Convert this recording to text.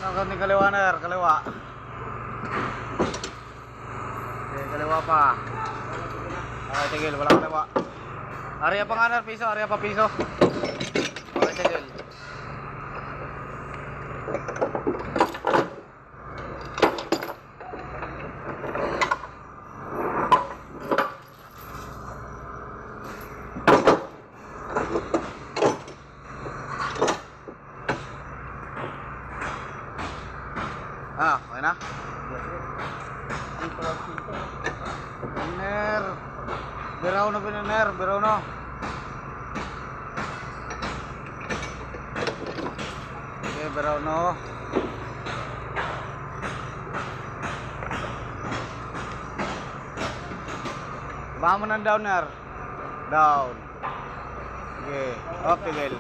Ang konting kaliwa na, kaliwa. Okay, kaliwa pa. Okay, tigil, walang kaliwa. Area pa nga na, piso, area pa piso. Okay, tigil. Ah, okay na? Piner. Biraw na piner, biraw na. Okay, biraw na. Bahan mo ng downer. Down. Okay, up, tigil.